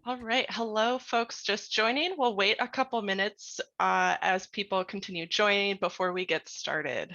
All right, hello folks just joining. We'll wait a couple minutes as people continue joining before we get started.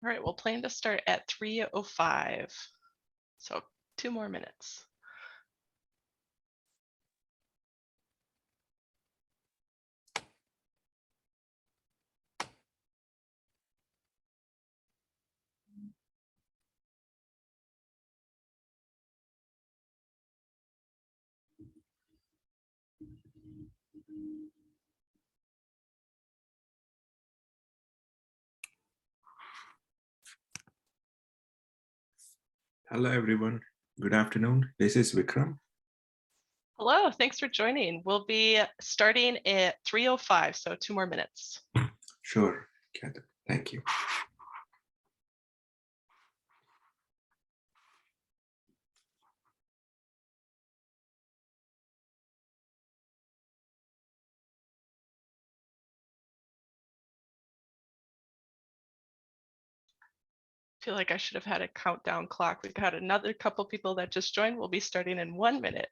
All right, we'll plan to start at 3:05. So 2 more minutes. Hello, everyone. Good afternoon. This is Vikram. Hello, thanks for joining. We'll be starting at 3:05, so 2 more minutes. Sure, Kathryn. Thank you. I feel like I should have had a countdown clock. We've got another couple people that just joined. We'll be starting in 1 minute.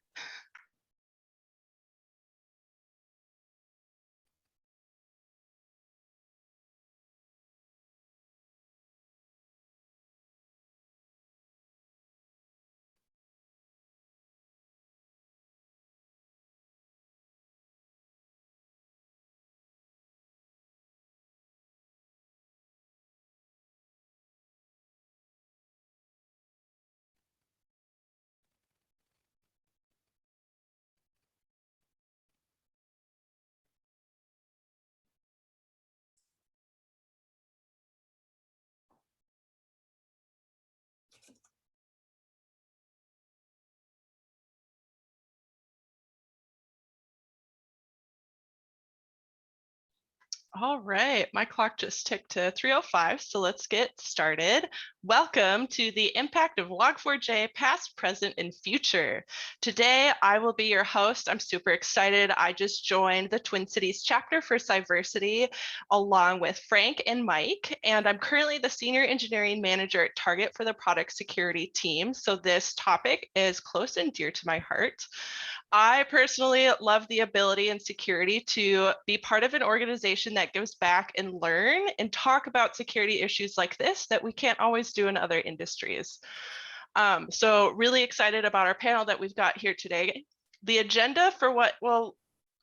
All right, my clock just ticked to 3:05, so let's get started. Welcome to the impact of Log4j past, present, and future. Today, I will be your host. I'm super excited. I just joined the Twin Cities chapter for Cyversity along with Frank and Mike, and I'm currently the senior engineering manager at Target for the product security team. So this topic is close and dear to my heart. I personally love the ability and security to be part of an organization that gives back and learn and talk about security issues like this that we can't always do in other industries. So really excited about our panel that we've got here today. The agenda for what we'll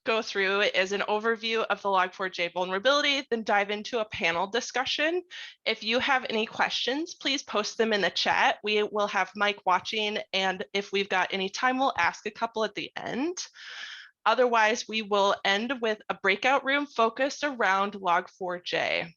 go through is an overview of the Log4j vulnerability, then dive into a panel discussion. If you have any questions, please post them in the chat. We will have Mike watching, and if we've got any time, we'll ask a couple at the end. Otherwise, we will end with a breakout room focused around Log4j.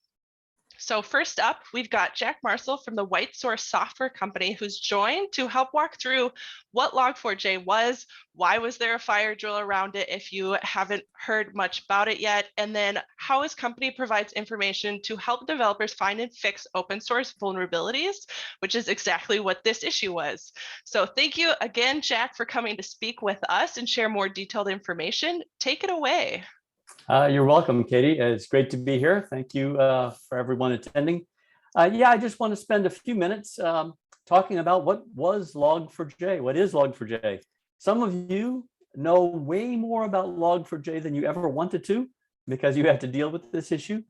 So first up, we've got Jack Marsal from the WhiteSource software company who's joined to help walk through what Log4j was, why was there a fire drill around it if you haven't heard much about it yet, and then how his company provides information to help developers find and fix open source vulnerabilities, which is exactly what this issue was. So thank you again, Jack, for coming to speak with us and share more detailed information. Take it away. You're welcome, Katie. It's great to be here. Thank you for everyone attending. Yeah, I just want to spend a few minutes talking about what was Log4j. What is Log4j? Some of you know way more about Log4j than you ever wanted to because you had to deal with this issue.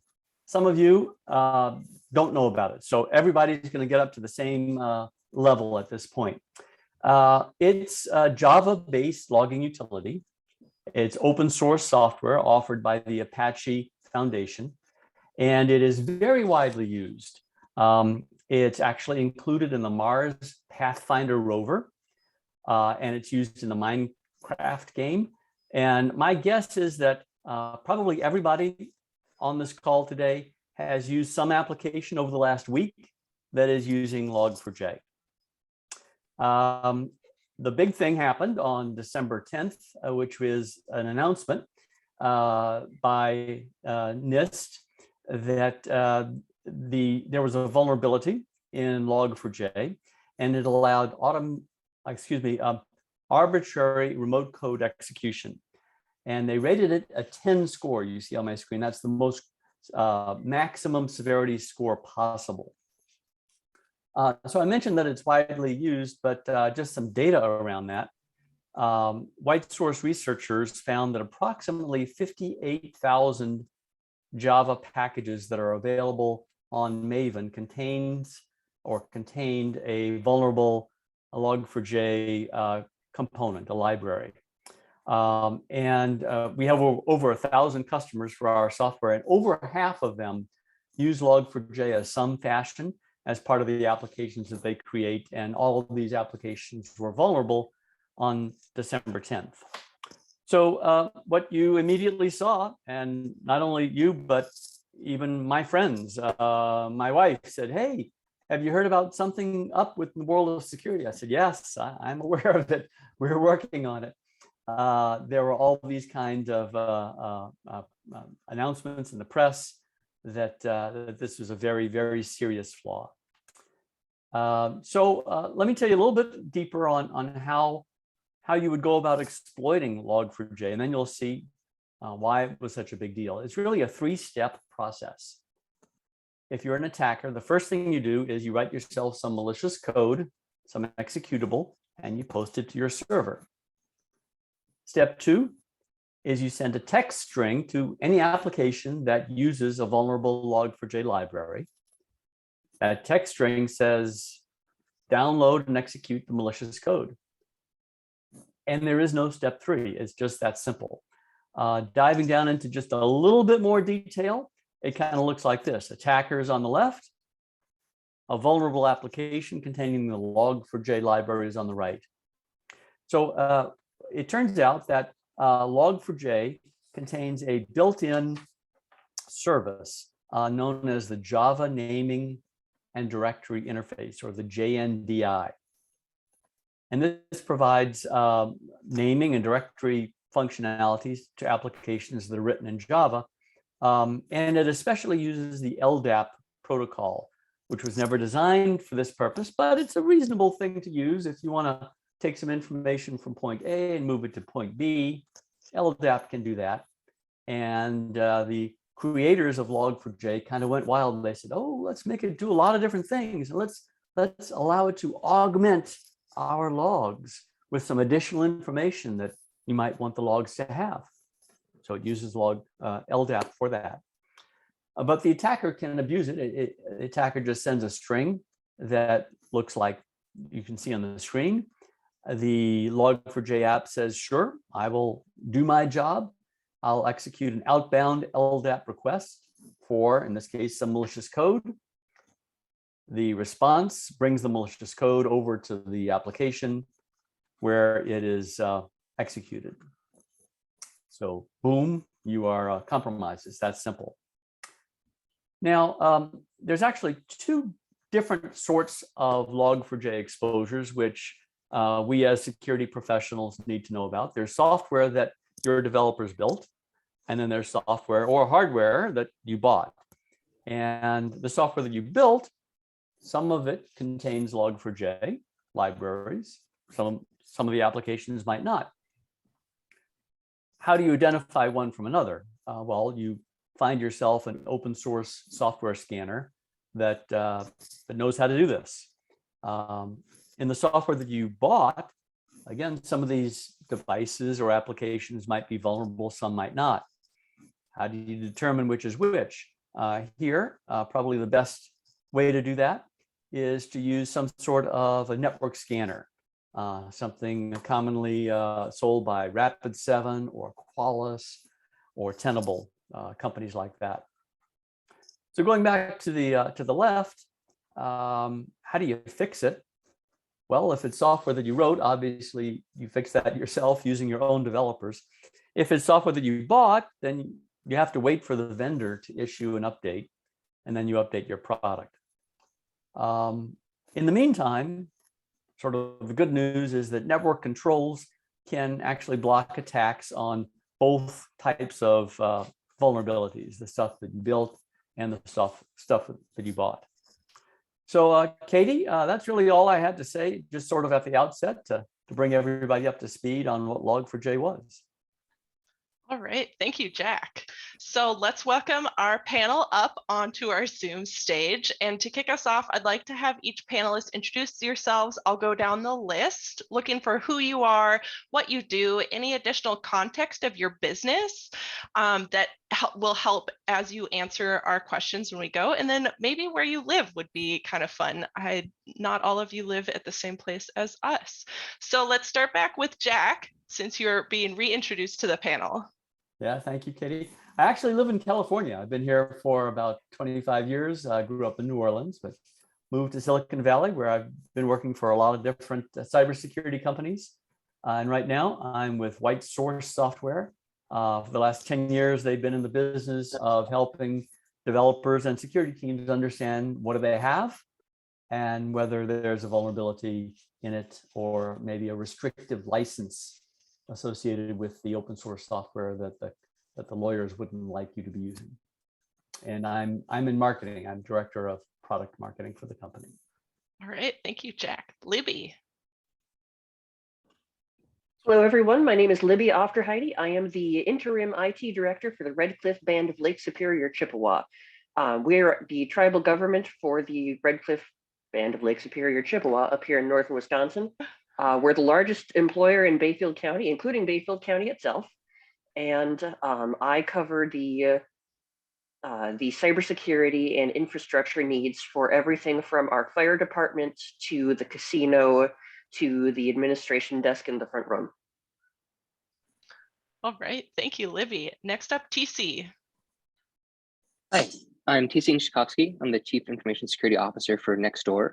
Some of you don't know about it. So everybody's going to get up to the same level at this point. It's a Java-based logging utility. It's open source software offered by the Apache Foundation, and it is very widely used. It's actually included in the Mars Pathfinder rover, and it's used in the Minecraft game. And my guess is that probably everybody on this call today has used some application over the last week that is using Log4j. The big thing happened on December 10th, which was an announcement by NIST that there was a vulnerability in Log4j, and it allowed arbitrary remote code execution. And they rated it a 10 score. You see on my screen, that's the most maximum severity score possible. So I mentioned that it's widely used, but just some data around that. WhiteSource researchers found that approximately 58,000 Java packages that are available on Maven contained a vulnerable Log4j component, a library. And we have over 1,000 customers for our software, and over half of them use Log4j as some fashion as part of the applications that they create. And all of these applications were vulnerable on December 10th. So what you immediately saw, and not only you, but even my friends, my wife said, "Hey, have you heard about something up with the world of security?" I said, "Yes, I'm aware of it. We're working on it." There were all these kinds of announcements in the press that this was a very, very serious flaw. So let me tell you a little bit deeper on how you would go about exploiting Log4j, and then you'll see why it was such a big deal. It's really a three-step process. If you're an attacker, the first thing you do is you write yourself some malicious code, some executable, and you post it to your server. Step two is you send a text string to any application that uses a vulnerable Log4j library. That text string says, download and execute the malicious code. And there is no step three. It's just that simple. Diving down into just a little bit more detail, it kind of looks like this. Attackers on the left, a vulnerable application containing the Log4j library is on the right. So it turns out that Log4j contains a built-in service known as the Java Naming and Directory Interface, or the JNDI. And this provides naming and directory functionalities to applications that are written in Java. And it especially uses the LDAP protocol, which was never designed for this purpose, but it's a reasonable thing to use if you want to take some information from point A and move it to point B. LDAP can do that. And the creators of Log4j kind of went wild. They said, "Oh, let's make it do a lot of different things. Let's allow it to augment our logs with some additional information that you might want the logs to have." So it uses LDAP for that. But the attacker can abuse it. The attacker just sends a string that looks like you can see on the screen. The Log4j app says, "Sure, I will do my job." I'll execute an outbound LDAP request for, in this case, some malicious code. The response brings the malicious code over to the application where it is executed. So boom, you are compromised. It's that simple. Now, there's actually two different sorts of Log4j exposures, which we as security professionals need to know about. There's software that your developers built, and then there's software or hardware that you bought. And the software that you built, some of it contains Log4j libraries. Some of the applications might not. How do you identify one from another? Well, you find yourself an open source software scanner that knows how to do this. In the software that you bought, again, some of these devices or applications might be vulnerable, some might not. How do you determine which is which? Here, probably the best way to do that is to use some sort of a network scanner, something commonly sold by Rapid7 or Qualys or Tenable, companies like that. So going back to the left, how do you fix it? Well, if it's software that you wrote, obviously you fix that yourself using your own developers. If it's software that you bought, then you have to wait for the vendor to issue an update, and then you update your product. In the meantime, sort of the good news is that network controls can actually block attacks on both types of vulnerabilities, the stuff that you built and the stuff that you bought. So Katie, that's really all I had to say, just sort of at the outset to bring everybody up to speed on what Log4j was. All right, thank you, Jack. So let's welcome our panel up onto our Zoom stage. And to kick us off, I'd like to have each panelist introduce yourselves. I'll go down the list looking for who you are, what you do, any additional context of your business that will help as you answer our questions when we go. And then maybe where you live would be kind of fun. Not all of you live at the same place as us. So let's start back with Jack, since you're being reintroduced to the panel. Yeah, thank you, Katie. I actually live in California. I've been here for about 25 years. I grew up in New Orleans, but moved to Silicon Valley, where I've been working for a lot of different cybersecurity companies. And right now I'm with WhiteSource Software. For the last 10 years, they've been in the business of helping developers and security teams understand what do they have and whether there's a vulnerability in it or maybe a restrictive license associated with the open source software that the lawyers wouldn't like you to be using. And I'm in marketing. I'm director of product marketing for the company. All right, thank you, Jack. Libby. Hello, everyone. My name is Libby Aufdereide. I am the interim IT director for the Red Cliff Band of Lake Superior, Chippewa. We're the tribal government for the Red Cliff Band of Lake Superior, Chippewa, up here in northern Wisconsin. We're the largest employer in Bayfield County, including Bayfield County itself. And I cover the cybersecurity and infrastructure needs for everything from our fire department to the casino to the administration desk in the front room. All right, thank you, Libby. Next up, TC. Hi, I'm TC Niedzialkowski. I'm the Chief Information Security Officer for NextDoor.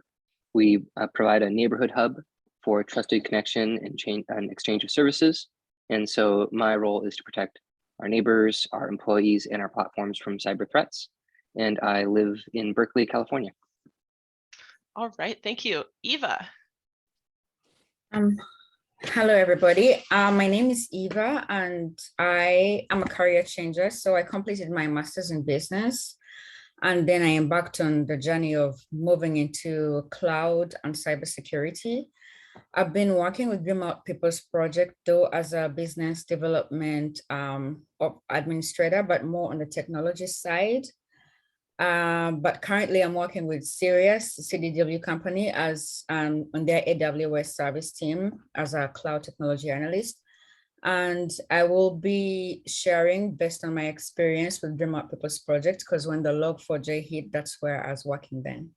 We provide a neighborhood hub for trusted connection and exchange of services. And so my role is to protect our neighbors, our employees, and our platforms from cyber threats. And I live in Berkeley, California. All right, thank you. Eva. Hello, everybody. My name is Eva, and I am a career changer. So I completed my master's in business, and then I embarked on the journey of moving into cloud and cybersecurity. I've been working with DreamOut People's Project, though, as a business development administrator, but more on the technology side. But currently I'm working with Sirius, CDW company, as on their AWS service team as a cloud technology analyst. And I will be sharing based on my experience with DreamOut People's Project, because when the Log4j hit, that's where I was working then.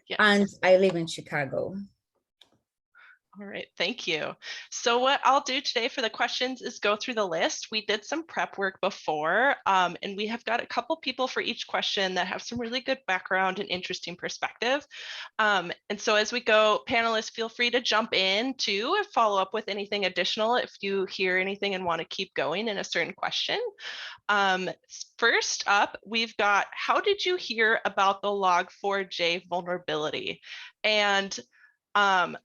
Yes. And I live in Chicago. All right, thank you. So what I'll do today for the questions is go through the list. We did some prep work before, and we have got a couple people for each question that have some really good background and interesting perspective. And so as we go, panelists, feel free to jump in too and follow up with anything additional if you hear anything and want to keep going in a certain question. First up, we've got, how did you hear about the Log4j vulnerability? And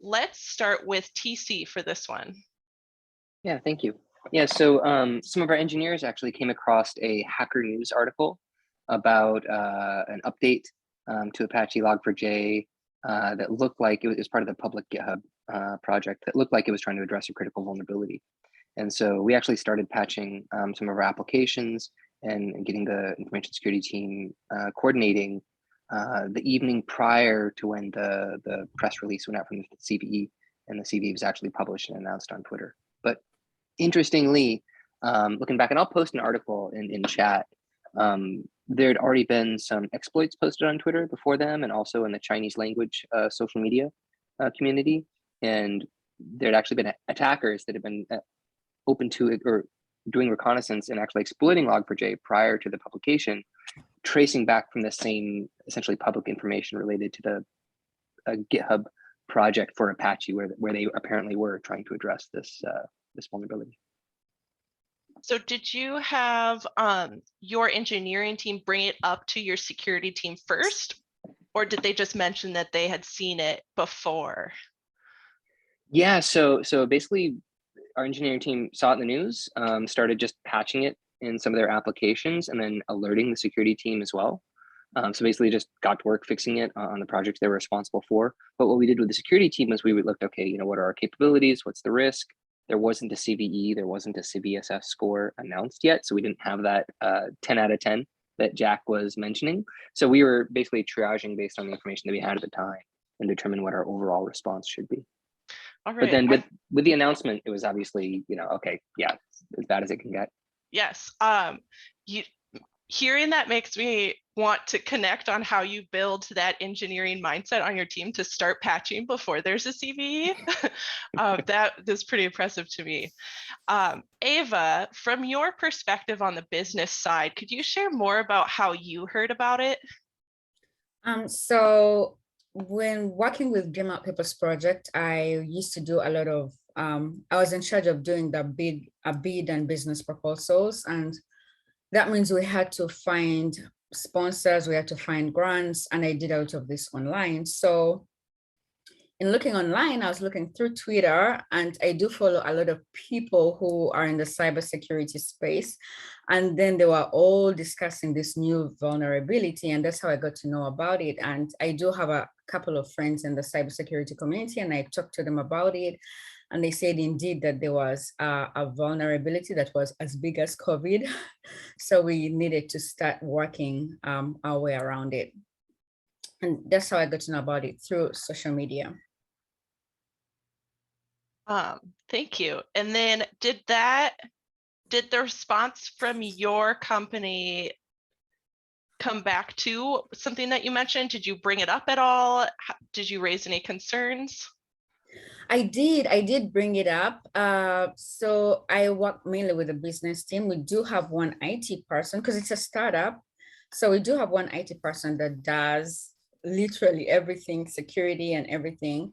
let's start with TC for this one. Yeah, thank you. Yeah, so some of our engineers actually came across a Hacker News article about an update to Apache Log4j that looked like it was part of the public GitHub project that looked like it was trying to address a critical vulnerability. And so we actually started patching some of our applications and getting the information security team coordinating the evening prior to when the press release went out from the CVE, and the CVE was actually published and announced on Twitter. But interestingly, looking back, and I'll post an article in chat, there had already been some exploits posted on Twitter before them, and also in the Chinese language social media community. And there'd actually been attackers that had been open to it or doing reconnaissance and actually exploiting Log4j prior to the publication, tracing back from the same essentially public information related to the GitHub project for Apache, where they apparently were trying to address this this vulnerability. So did you have your engineering team bring it up to your security team first, or did they just mention that they had seen it before? Yeah, so basically our engineering team saw it in the news, started just patching it in some of their applications and then alerting the security team as well. So basically just got to work fixing it on the projects they were responsible for. But what we did with the security team is we would look, okay, you know, what are our capabilities? What's the risk? There wasn't a CVE, there wasn't a CVSS score announced yet. So we didn't have that 10 out of 10 that Jack was mentioning. So we were basically triaging based on the information that we had at the time and determine what our overall response should be. All right. But then with the announcement, it was obviously, you know, okay, yeah, as bad as it can get. Yes. Hearing that makes me want to connect on how you build that engineering mindset on your team to start patching before there's a CVE. That is pretty impressive to me. Ava, from your perspective on the business side, could you share more about how you heard about it? So when working with DreamOut Papers project, I used to do a lot of, I was in charge of doing the bid and business proposals. And that means we had to find sponsors, we had to find grants, and I did a lot of this online. So in looking online, I was looking through Twitter, and I do follow a lot of people who are in the cybersecurity space. And then they were all discussing this new vulnerability, and that's how I got to know about it. And I do have a couple of friends in the cybersecurity community, and I talked to them about it. And they said indeed that there was a vulnerability that was as big as COVID. So we needed to start working our way around it. And that's how I got to know about it, through social media. Thank you. And then did the response from your company come back to something that you mentioned? Did you bring it up at all? Did you raise any concerns? I did bring it up. So I work mainly with the business team. We do have one IT person because it's a startup. So we do have one IT person that does literally everything, security and everything.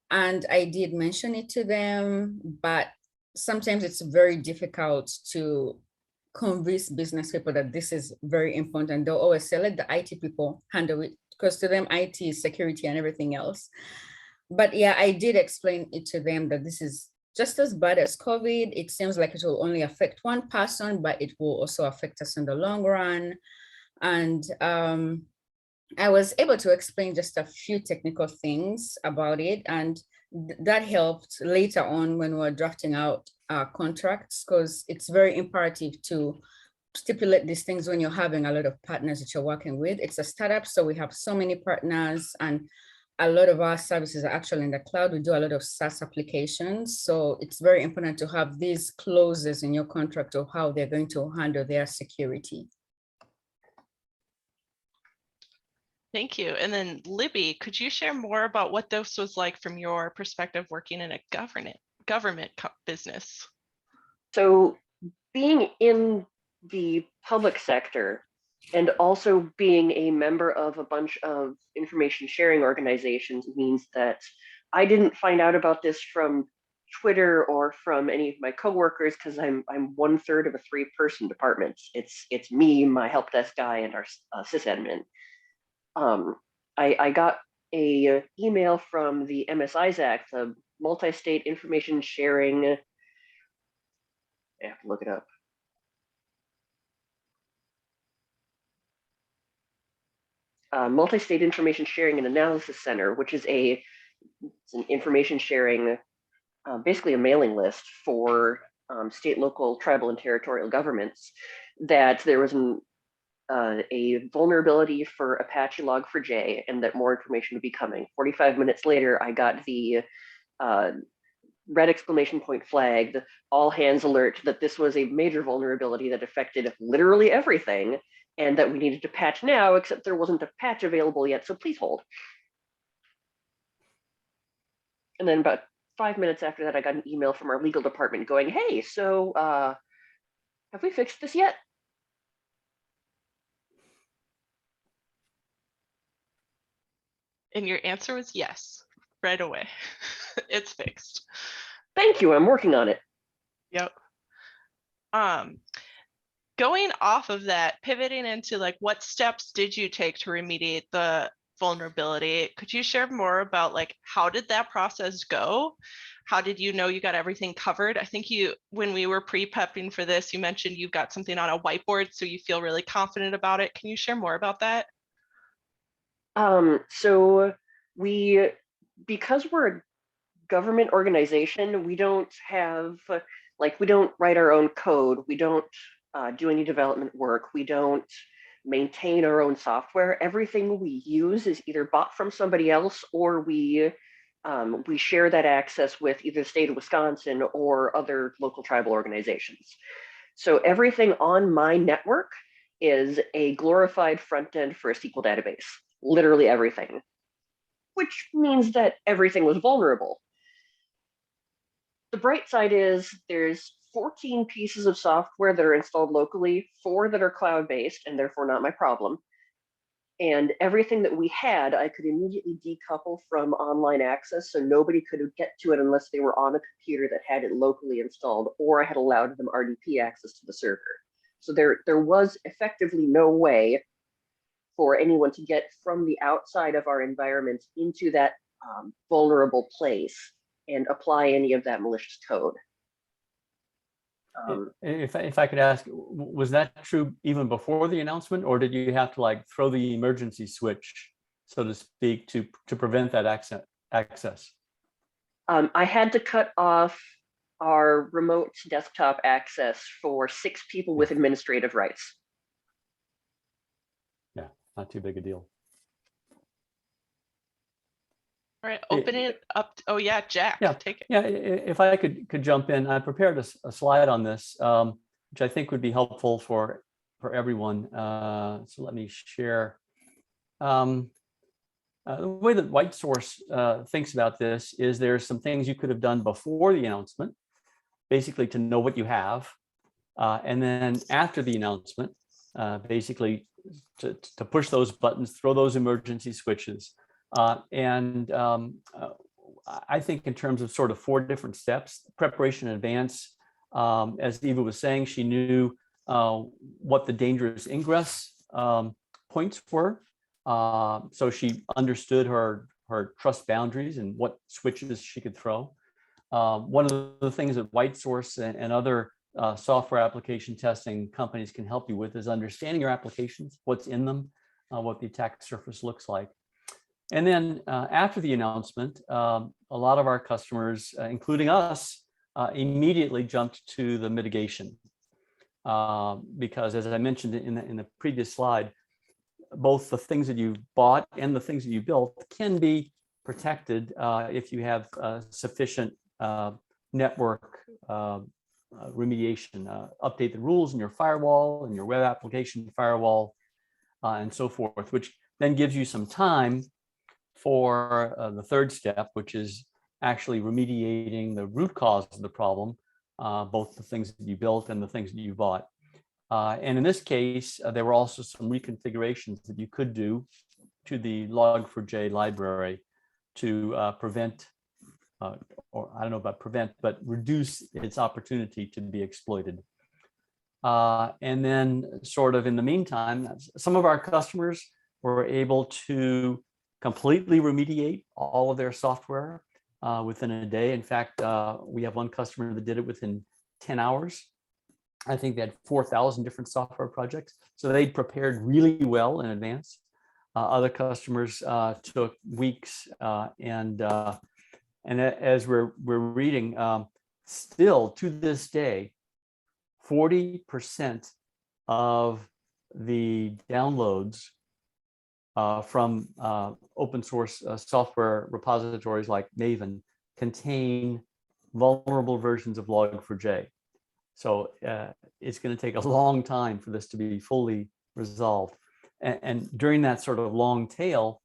And I did mention it to them, but sometimes it's very difficult to convince business people that this is very important. They'll always say, let the IT people handle it, because to them, IT is security and everything else. But yeah, I did explain it to them that this is just as bad as COVID. It seems like it will only affect one person, but it will also affect us in the long run. And I was able to explain just a few technical things about it. And that helped later on when we were drafting out contracts, because it's very imperative to stipulate these things when you're having a lot of partners that you're working with. It's a startup, so we have so many partners, and a lot of our services are actually in the cloud. We do a lot of SaaS applications. So it's very important to have these clauses in your contract of how they're going to handle their security. Thank you. And then Libby, could you share more about what this was like from your perspective working in a government business? So being in the public sector and also being a member of a bunch of information sharing organizations means that I didn't find out about this from Twitter or from any of my coworkers because I'm 1/3 of a 3-person department. It's me, my help desk guy, and our sysadmin. I got a email from the MSISAC, the Multi-State Information Sharing. I have to look it up. Multi-State Information Sharing and Analysis Center, which is it's an information sharing, basically a mailing list for state, local, tribal, and territorial governments, that there was a vulnerability for Apache Log4j and that more information would be coming. 45 minutes later, I got the red exclamation point flagged, all hands alert that this was a major vulnerability that affected literally everything and that we needed to patch now, except there wasn't a patch available yet, so please hold. And then about 5 minutes after that, I got an email from our legal department going, hey, so have we fixed this yet? And your answer was yes, right away. It's fixed. Thank you, I'm working on it. Yep. Going off of that, pivoting into like what steps did you take to remediate the vulnerability? Could you share more about like how did that process go? How did you know you got everything covered? I think when we were pre-prepping for this, you mentioned you've got something on a whiteboard, so you feel really confident about it. Can you share more about that? So because we're a government organization, we don't have, we don't write our own code. We don't do any development work. We don't maintain our own software. Everything we use is either bought from somebody else or we share that access with either the state of Wisconsin or other local tribal organizations. So everything on my network is a glorified front end for a SQL database, literally everything, which means that everything was vulnerable. The bright side is there's 14 pieces of software that are installed locally, 4 that are cloud-based and therefore not my problem. And everything that we had, I could immediately decouple from online access, so nobody could get to it unless they were on a computer that had it locally installed, or I had allowed them RDP access to the server. So there was effectively no way for anyone to get from the outside of our environment into that vulnerable place and apply any of that malicious code. If I could ask, was that true even before the announcement, or did you have to like throw the emergency switch, so to speak, to prevent that access? I had to cut off our remote desktop access for 6 people with administrative rights. Yeah, not too big a deal. All right, open it up. Oh yeah, Jack, yeah, take it. Yeah, if I could jump in, I prepared a slide on this, which I think would be helpful for everyone. So let me share. The way that WhiteSource thinks about this is there's some things you could have done before the announcement, basically to know what you have, and then after the announcement, basically to push those buttons, throw those emergency switches. I think in terms of sort of 4 different steps: preparation in advance. As Eva was saying, she knew what the dangerous ingress points were. So she understood her trust boundaries and what switches she could throw. One of the things that WhiteSource and other software application testing companies can help you with is understanding your applications, what's in them, what the attack surface looks like. And then after the announcement, a lot of our customers, including us, immediately jumped to the mitigation. Because as I mentioned in the previous slide, both the things that you bought and the things that you built can be protected if you have sufficient network remediation. Update the rules in your firewall and your web application firewall and so forth, which then gives you some time for the third step, which is actually remediating the root cause of the problem, both the things that you built and the things that you bought. And in this case, there were also some reconfigurations that you could do to the Log4j library to prevent, or I don't know about prevent, but reduce its opportunity to be exploited. And then sort of in the meantime, some of our customers were able to completely remediate all of their software within a day. In fact, we have one customer that did it within 10 hours. I think they had 4,000 different software projects. So they'd prepared really well in advance. Other customers took weeks, and as we're reading, still to this day, 40% of the downloads from open source software repositories like Maven contain vulnerable versions of Log4j. So it's going to take a long time for this to be fully resolved. And during that sort of long tail,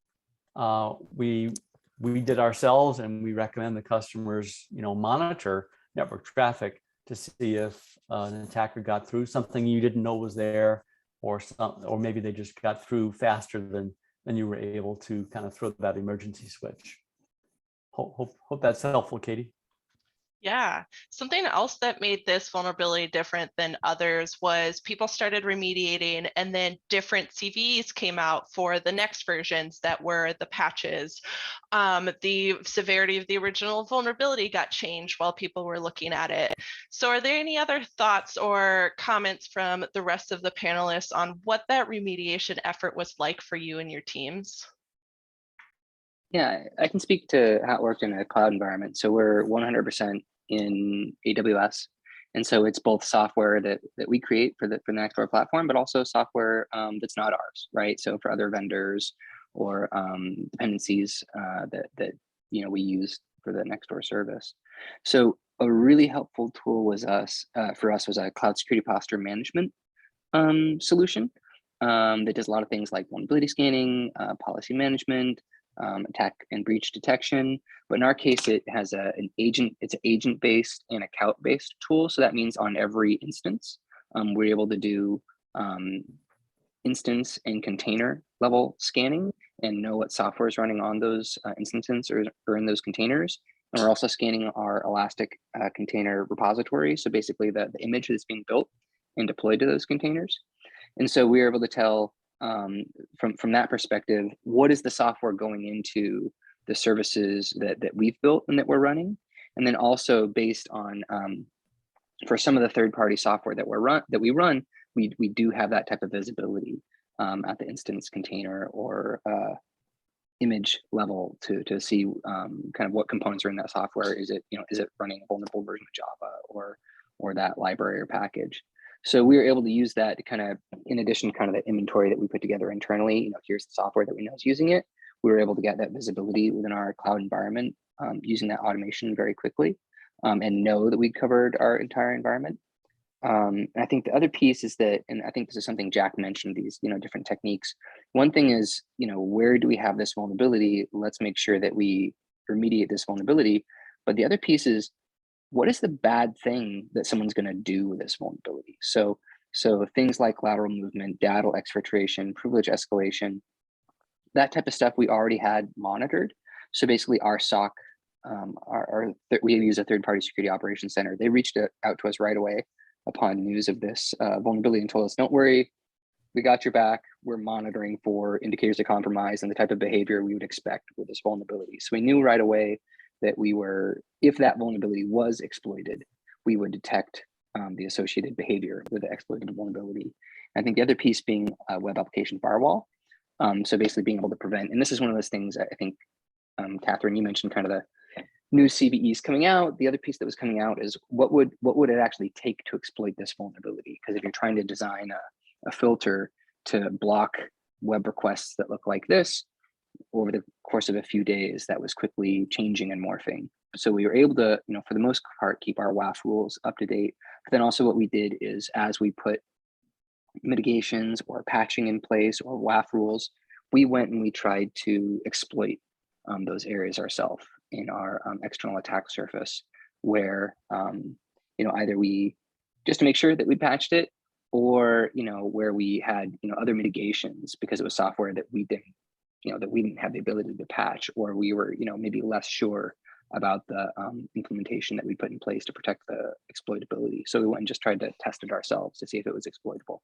we did ourselves, and we recommend the customers, monitor network traffic to see if an attacker got through something you didn't know was there, or maybe they just got through faster than you were able to kind of throw that emergency switch. Hope that's helpful, Katie. Yeah, something else that made this vulnerability different than others was people started remediating, and then different CVEs came out for the next versions that were the patches. The severity of the original vulnerability got changed while people were looking at it. So are there any other thoughts or comments from the rest of the panelists on what that remediation effort was like for you and your teams? Yeah, I can speak to how it worked in a cloud environment. So we're 100% in AWS. And so it's both software that we create for the NextDoor platform, but also software that's not ours, right? So for other vendors or dependencies that we use for the NextDoor service. So a really helpful tool was for us was a cloud security posture management solution that does a lot of things like vulnerability scanning, policy management, attack and breach detection. But in our case, it has it's an agent-based and account-based tool. So that means on every instance, we're able to do instance and container level scanning and know what software is running on those instances or in those containers. And we're also scanning our Elastic container repository. So basically the image that's being built and deployed to those containers. And so we're able to tell from that perspective, what is the software going into the services that we've built and that we're running? And then also based on, for some of the third-party software that we run, we do have that type of visibility at the instance, container, or image level to see kind of what components are in that software. Is it running a vulnerable version of Java or that library or package? So we were able to use that to kind of, in addition to kind of the inventory that we put together internally, here's the software that we know is using it. We were able to get that visibility within our cloud environment using that automation very quickly and know that we covered our entire environment. And I think the other piece is that, and I think this is something Jack mentioned, these different techniques. One thing is, where do we have this vulnerability? Let's make sure that we remediate this vulnerability. But the other piece is, what is the bad thing that someone's going to do with this vulnerability? So things like lateral movement, data exfiltration, privilege escalation, that type of stuff we already had monitored. So basically our SOC, we use a third-party security operations center. They reached out to us right away upon news of this vulnerability and told us, don't worry, we got your back. We're monitoring for indicators of compromise and the type of behavior we would expect with this vulnerability. So we knew right away that if that vulnerability was exploited, we would detect the associated behavior with the exploited vulnerability. I think the other piece being a web application firewall. So basically being able to prevent, and this is one of those things I think, Kathryn, you mentioned kind of the new CVEs coming out. The other piece that was coming out is what would it actually take to exploit this vulnerability? Because if you're trying to design a filter to block web requests that look like this, over the course of a few days, that was quickly changing and morphing. So we were able to, for the most part, keep our WAF rules up to date. But then also what we did is, as we put mitigations or patching in place or WAF rules, we went and we tried to exploit those areas ourselves in our external attack surface, where either we, just to make sure that we patched it, or where we had other mitigations because it was software that we didn't have the ability to patch, or we were maybe less sure about the implementation that we put in place to protect the exploitability. So we went and just tried to test it ourselves to see if it was exploitable.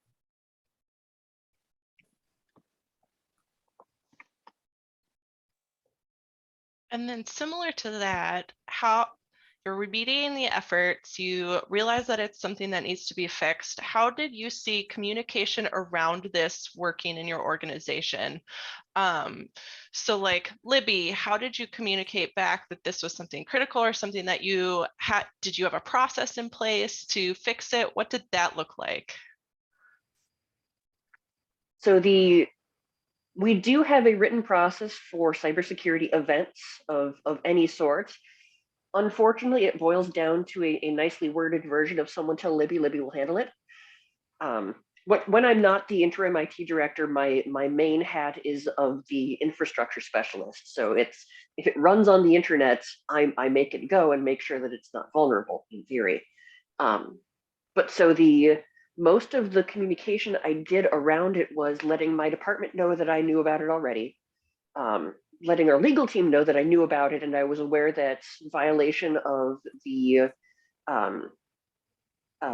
And then similar to that, how you're remediating the efforts, you realize that it's something that needs to be fixed. How did you see communication around this working in your organization? So like Libby, how did you communicate back that this was something critical or something that you had? Did you have a process in place to fix it? What did that look like? So we do have a written process for cybersecurity events of any sort. Unfortunately, it boils down to a nicely worded version of someone tell Libby, Libby will handle it. When I'm not the interim IT director, my main hat is of the infrastructure specialist. So if it runs on the internet, I make it go and make sure that it's not vulnerable in theory. But so most of the communication I did around it was letting my department know that I knew about it already, letting our legal team know that I knew about it, and I was aware that violation of the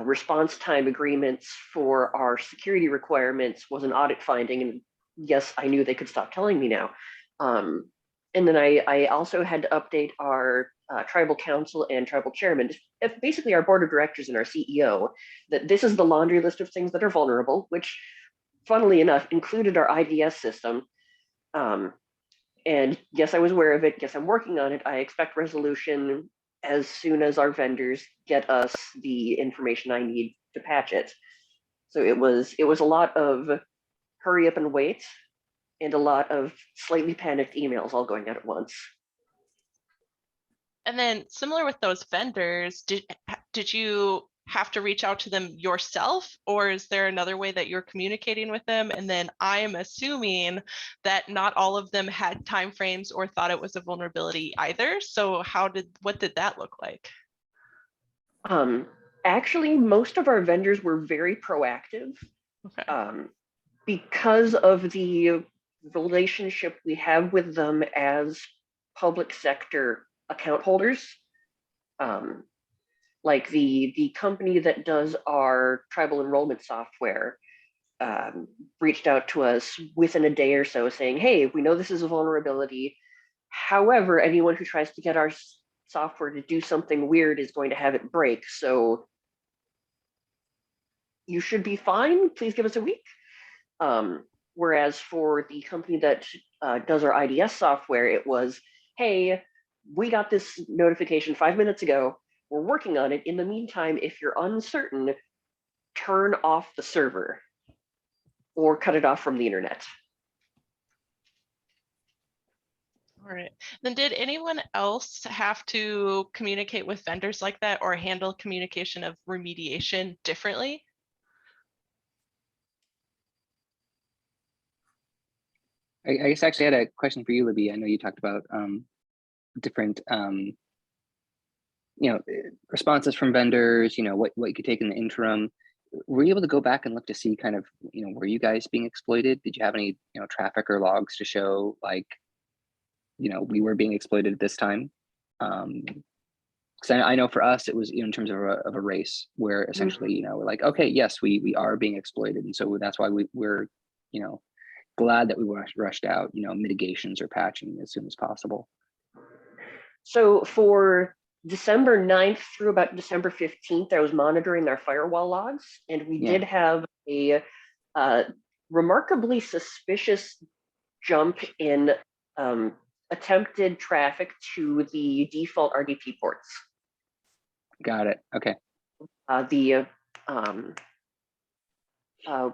response time agreements for our security requirements was an audit finding, and yes, I knew they could stop telling me now. And then I also had to update our tribal council and tribal chairman, basically our board of directors and our CEO, that this is the laundry list of things that are vulnerable, which funnily enough included our IDS system. And yes, I was aware of it. Yes, I'm working on it. I expect resolution as soon as our vendors get us the information I need to patch it. So it was a lot of hurry up and wait, and a lot of slightly panicked emails all going out at once. And then similar with those vendors, did you have to reach out to them yourself, or is there another way that you're communicating with them? And then I'm assuming that not all of them had timeframes or thought it was a vulnerability either. So what did that look like? Actually, most of our vendors were very proactive. Okay. Because of the relationship we have with them as public sector account holders. Like the company that does our tribal enrollment software reached out to us within a day or so saying, hey, we know this is a vulnerability. However, anyone who tries to get our software to do something weird is going to have it break. So you should be fine. Please give us a week. Whereas for the company that does our IDS software, it was, hey, we got this notification 5 minutes ago. We're working on it. In the meantime, if you're uncertain, turn off the server or cut it off from the internet. All right. Then did anyone else have to communicate with vendors like that or handle communication of remediation differently? I guess I actually had a question for you, Libby. I know you talked about different responses from vendors, what you could take in the interim. Were you able to go back and look to see kind of, were you guys being exploited? Did you have any, traffic or logs to show like, we were being exploited at this time? Because I know for us, it was in terms of a race where essentially, we're like, okay, yes, we are being exploited. And so that's why we're, glad that we rushed out, mitigations or patching as soon as possible. So for December 9th through about December 15th, I was monitoring our firewall logs, and we did have a remarkably suspicious jump in attempted traffic to the default RDP ports. Got it. Okay. The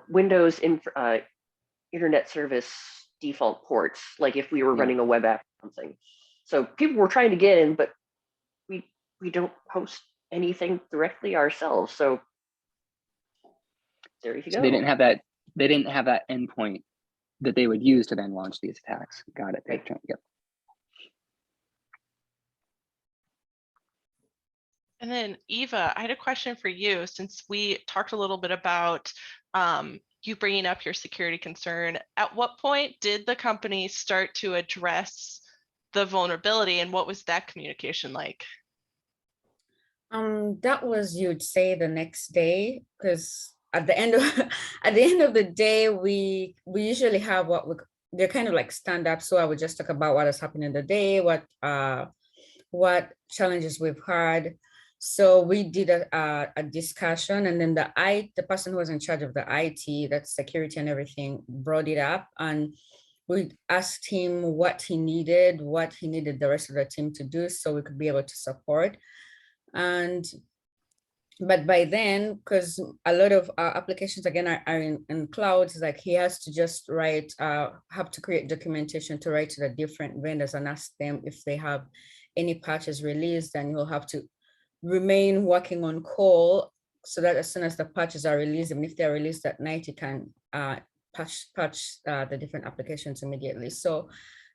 Windows internet service default ports, like if we were running a web app or something. So people were trying to get in, but we don't host anything directly ourselves. So there you go. They didn't have that endpoint that they would use to then launch these attacks. Got it. Yep. And then Eva, I had a question for you, since we talked a little bit about you bringing up your security concern. At what point did the company start to address the vulnerability, and what was that communication like? That was, you'd say, the next day, because at the end of at the end of the day, we usually have they're kind of like stand-up. So I would just talk about what has happened in the day, what challenges we've had. So we did a discussion, and then the person who was in charge of the IT, that's security and everything, brought it up, and we asked him what he needed the rest of the team to do so we could be able to support. But by then, because a lot of applications again are in clouds, like he has to just have to create documentation to write to the different vendors and ask them if they have any patches released, and he'll have to remain working on call so that as soon as the patches are released, even if they're released at night, he can patch the different applications immediately. So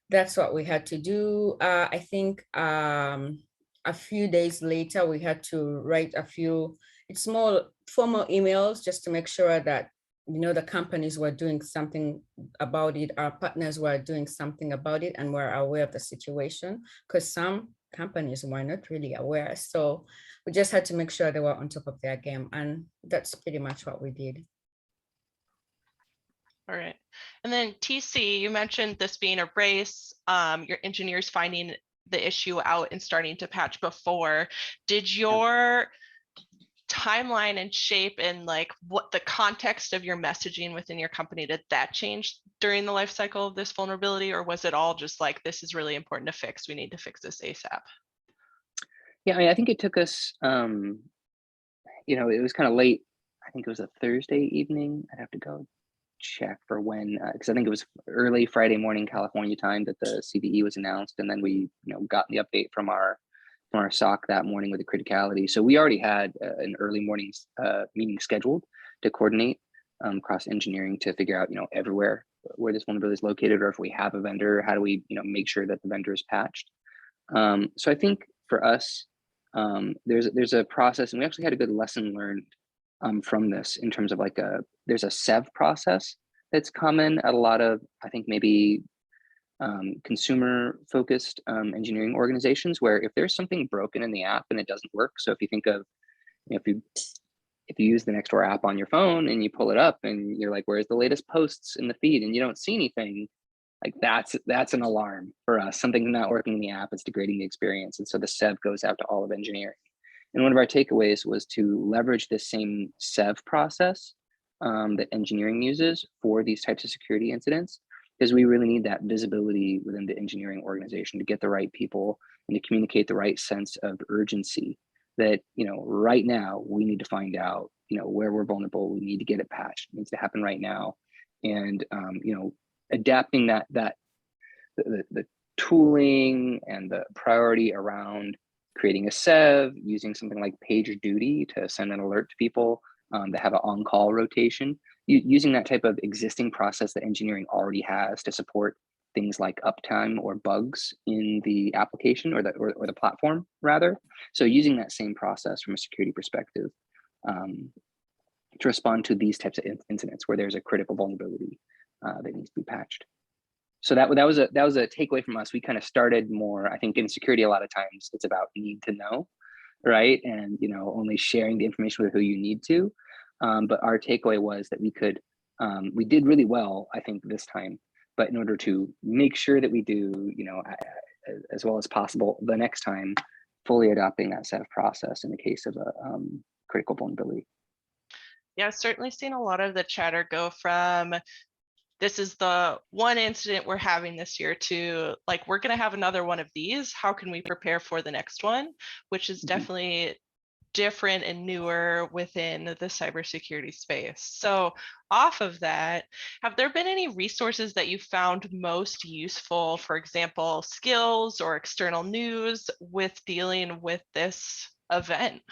that's what we had to do. I think a few days later, we had to write a few small formal emails just to make sure that, the companies were doing something about it, our partners were doing something about it, and were aware of the situation, because some companies were not really aware. So we just had to make sure they were on top of their game, and that's pretty much what we did. All right. And then TC, you mentioned this being a race, your engineers finding the issue out and starting to patch before. Did your timeline and shape and like what the context of your messaging within your company, did that change during the life cycle of this vulnerability, or was it all just like, this is really important to fix, we need to fix this ASAP? Yeah, I think it took us, it was kind of late. I think it was a Thursday evening. I'd have to go check for when, because I think it was early Friday morning California time that the CVE was announced, and then we got the update from our SOC that morning with the criticality. So we already had an early morning meeting scheduled to coordinate across engineering to figure out everywhere where this vulnerability is located, or if we have a vendor, how do we make sure that the vendor is patched. So I think for us, there's a process, and we actually had a good lesson learned from this in terms of there's a SEV process that's common at a lot of, I think, maybe consumer focused engineering organizations, where if there's something broken in the app and it doesn't work. So if you think of, if you use the NextDoor app on your phone and you pull it up and you're like, where's the latest posts in the feed, and you don't see anything, like that's an alarm for us. Something's not working in the app, it's degrading the experience. And so the SEV goes out to all of engineering. And one of our takeaways was to leverage this same SEV process that engineering uses for these types of security incidents, because we really need that visibility within the engineering organization to get the right people and to communicate the right sense of urgency that, right now we need to find out, where we're vulnerable, we need to get it patched, it needs to happen right now. And, adapting the tooling and the priority around creating a SEV, using something like PagerDuty to send an alert to people that have an on-call rotation, using that type of existing process that engineering already has to support things like uptime or bugs in the application or the platform rather. So using that same process from a security perspective to respond to these types of incidents where there's a critical vulnerability that needs to be patched. So that was a takeaway from us. We kind of started more, I think in security, a lot of times it's about need to know, right? And only sharing the information with who you need to. But our takeaway was that we did really well, I think, this time. But in order to make sure that we do, as well as possible the next time, fully adopting that SEV process in the case of a critical vulnerability. Yeah, I've certainly seen a lot of the chatter go from, this is the one incident we're having this year, to like, we're going to have another one of these. How can we prepare for the next one? Which is definitely different and newer within the cybersecurity space. So off of that, have there been any resources that you found most useful, for example, skills or external news with dealing with this event?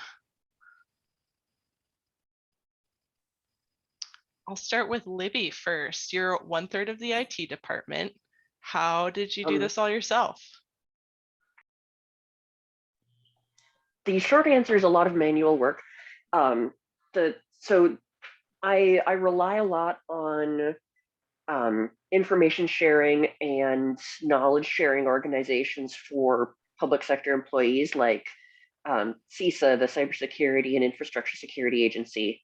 I'll start with Libby first. You're 1/3 of the IT department. How did you do this all yourself? The short answer is a lot of manual work. So I rely a lot on information sharing and knowledge sharing organizations for public sector employees like CISA, the Cybersecurity and Infrastructure Security Agency,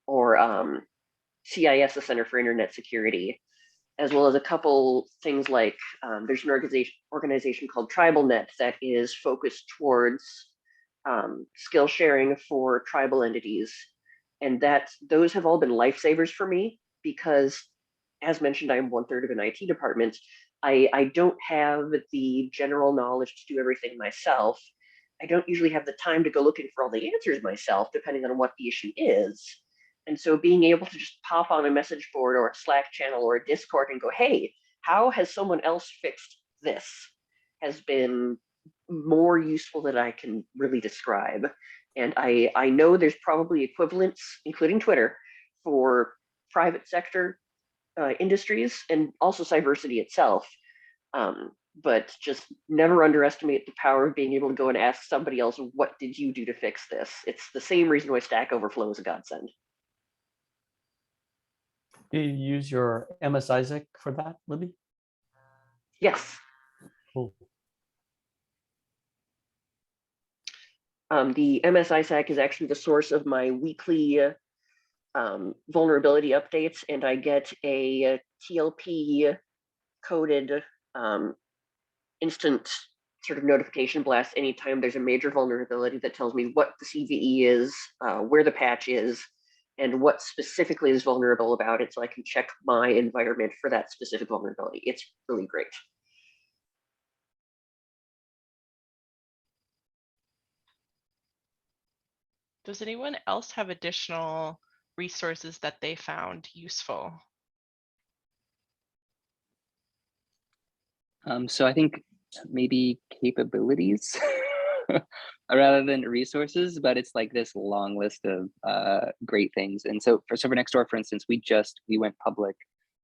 or CIS, the Center for Internet Security, as well as a couple things like there's an organization called TribalNet that is focused towards skill sharing for tribal entities. And those have all been lifesavers for me because, as mentioned, I'm 1/3 of an IT department. I don't have the general knowledge to do everything myself. I don't usually have the time to go looking for all the answers myself, depending on what the issue is. And so being able to just pop on a message board or a Slack channel or a Discord and go, hey, how has someone else fixed this, has been more useful than I can really describe. And I know there's probably equivalents, including Twitter, for private sector industries and also Cyversity itself. But just never underestimate the power of being able to go and ask somebody else, what did you do to fix this? It's the same reason why Stack Overflow is a godsend. Do you use your MS Isaac for that, Libby? Yes. Cool. The MS Isaac is actually the source of my weekly vulnerability updates, and I get a TLP coded instant sort of notification blast anytime there's a major vulnerability that tells me what the CVE is, where the patch is, and what specifically is vulnerable about it, so I can check my environment for that specific vulnerability. It's really great. Does anyone else have additional resources that they found useful? So I think maybe capabilities rather than resources, but it's like this long list of great things. And so for NextDoor, for instance, we went public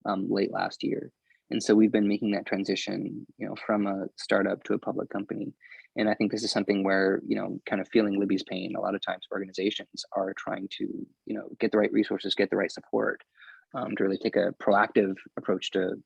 late last year. And so we've been making that transition, from a startup to a public company. And I think this is something where, kind of feeling Libby's pain, a lot of times organizations are trying to, get the right resources, get the right support, to really take a proactive approach to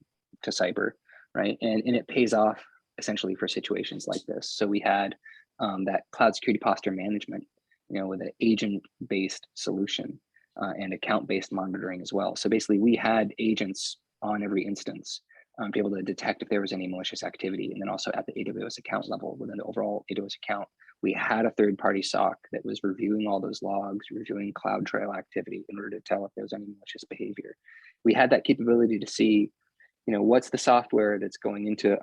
cyber, right? And it pays off essentially for situations like this. So we had that cloud security posture management, with an agent-based solution and account-based monitoring as well. So basically we had agents on every instance to be able to detect if there was any malicious activity. And then also at the AWS account level, within the overall AWS account, we had a third-party SOC that was reviewing all those logs, reviewing CloudTrail activity in order to tell if there was any malicious behavior. We had that capability to see, what's the software that's going into,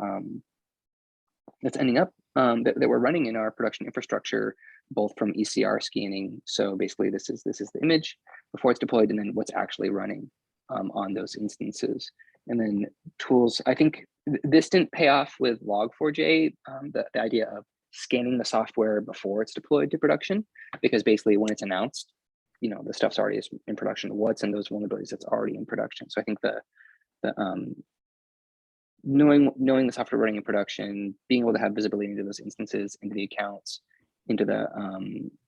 that's ending up, that we're running in our production infrastructure, both from ECR scanning. So basically this is the image before it's deployed, and then what's actually running on those instances. And then tools, I think this didn't pay off with Log4j, the idea of scanning the software before it's deployed to production, because basically when it's announced, the stuff's already in production. What's in those vulnerabilities that's already in production. So I think the knowing the software running in production, being able to have visibility into those instances, into the accounts, into the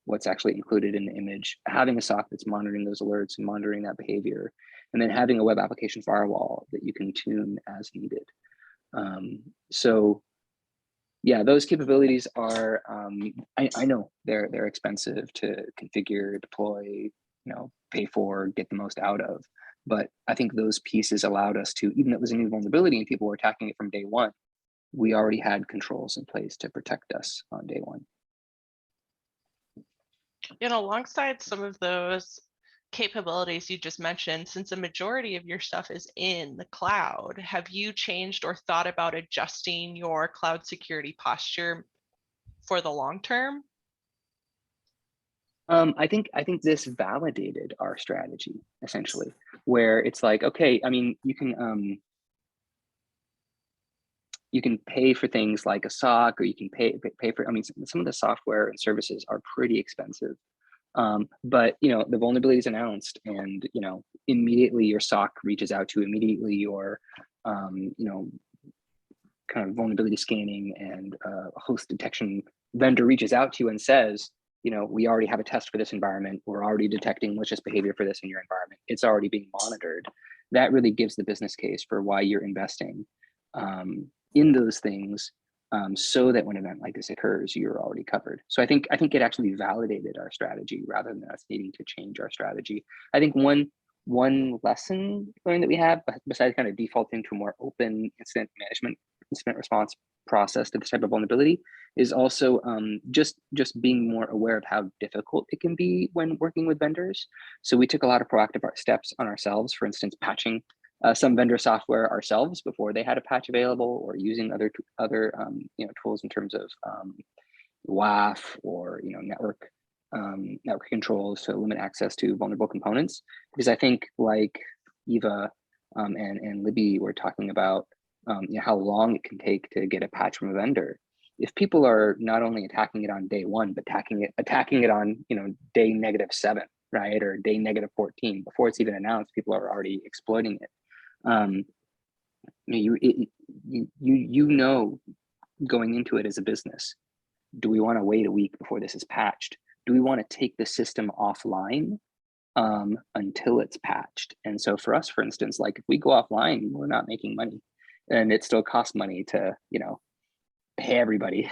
what's actually included in the image, having a SOC that's monitoring those alerts and monitoring that behavior, and then having a web application firewall that you can tune as needed. So yeah, those capabilities are, I know they're expensive to configure, deploy, pay for, get the most out of. But I think those pieces allowed us to, even though it was a new vulnerability and people were attacking it from day one, we already had controls in place to protect us on day one. And alongside some of those capabilities you just mentioned, since a majority of your stuff is in the cloud, have you changed or thought about adjusting your cloud security posture for the long term? I think this validated our strategy essentially, where it's like, okay, I mean, you can pay for things like a SOC, or you can pay for, I mean, some of the software and services are pretty expensive. But the vulnerability is announced, and immediately your SOC reaches out to, immediately your kind of vulnerability scanning and host detection vendor reaches out to you and says, we already have a test for this environment. We're already detecting malicious behavior for this in your environment. It's already being monitored. That really gives the business case for why you're investing in those things, so that when an event like this occurs, you're already covered. So I think it actually validated our strategy rather than us needing to change our strategy. I think one lesson learned that we have, besides kind of defaulting to a more open incident response process to this type of vulnerability, is also just being more aware of how difficult it can be when working with vendors. So we took a lot of proactive steps on ourselves, for instance, patching some vendor software ourselves before they had a patch available, or using other tools in terms of WAF or network controls to limit access to vulnerable components. Because I think, like Eva and Libby were talking about, how long it can take to get a patch from a vendor. If people are not only attacking it on day one, but attacking it on day -7, right, or day -14, before it's even announced, people are already exploiting it. Going into it as a business, do we want to wait a week before this is patched? Do we want to take the system offline until it's patched? And so for us, for instance, like if we go offline, we're not making money, and it still costs money to pay everybody,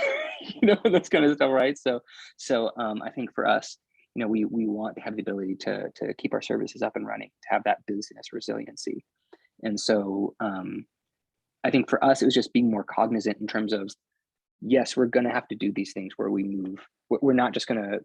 those kind of stuff, right? So I think for us, we want to have the ability to keep our services up and running, to have that business resiliency. And so I think for us, it was just being more cognizant in terms of, yes, we're going to have to do these things where we move. We're not just going to